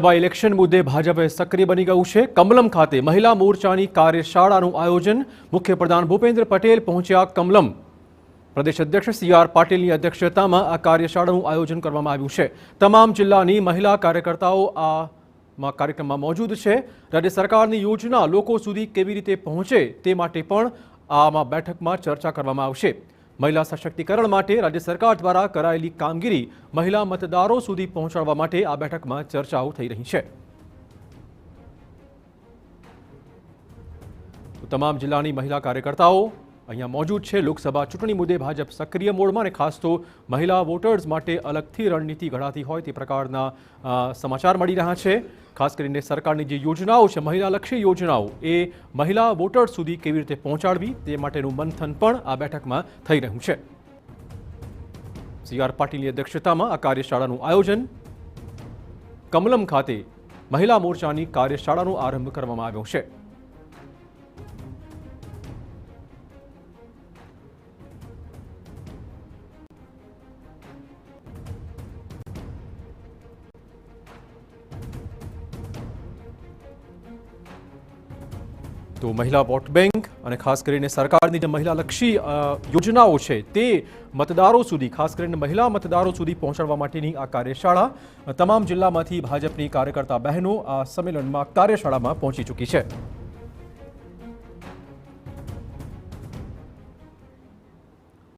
Lok Sabha election મુદ્દે ભાજપ સક્રિય બની ગયું છે। કમલમ ખાતે મહિલા મોરચાની કાર્યશાળાનું આયોજન મુખ્યપ્રધાન ભૂપેન્દ્ર પટેલ પહોંચ્યા કમલમ। પ્રદેશ અધ્યક્ષ CR પાટીલની અધ્યક્ષતામાં આ કાર્યશાળાનું આયોજન કરવામાં આવ્યું છે। તમામ જિલ્લાની મહિલા કાર્યકર્તાઓ આ કાર્યક્રમમાં મોજૂદ છે। રાજ્ય સરકારની યોજના લોકો સુધી કેવી રીતે પહોંચે તે માટે પણ આમાં બેઠકમાં ચર્ચા કરવામાં આવશે। મહિલા સશક્તિકરણ માટે રાજ્ય સરકાર દ્વારા કરાયેલી કામગીરી મહિલા મતદારો સુધી પહોંચાડવા માટે આ બેઠકમાં ચર્ચાઓ થઈ રહી છે। તમામ જિલ્લાની મહિલા કાર્યકર્તાઓ અહીંયા મોજૂદ છે। લોકસભા ચૂંટણી મુદ્દે ભાજપ સક્રિય મોડમાં અને ખાસ તો મહિલા વોટર્સ માટે અલગથી રણનીતિ ઘડાતી હોય તે પ્રકારના સમાચાર મળી રહ્યા છે। ખાસ કરીને સરકારની જે યોજનાઓ છે મહિલાલક્ષી યોજનાઓ એ મહિલા વોટર્સ સુધી કેવી રીતે પહોંચાડવી તે માટેનું મંથન પણ આ બેઠકમાં થઈ રહ્યું છે। CR પાટીલની અધ્યક્ષતામાં આ કાર્યશાળાનું આયોજન કમલમ ખાતે મહિલા મોરચાની કાર્યશાળાનો આરંભ કરવામાં આવ્યો છે। તો મહિલા વોટ બેંક અને ખાસ કરીને સરકારની જે મહિલાલક્ષી યોજનાઓ છે તે મતદારો સુધી ખાસ કરીને મહિલા મતદારો સુધી પહોંચાડવા માટેની આ કાર્યશાળા તમામ જિલ્લામાંથી ભાજપની કાર્યકર્તા બહેનો આ સંમેલનમાં કાર્યશાળામાં પહોંચી ચૂકી છે।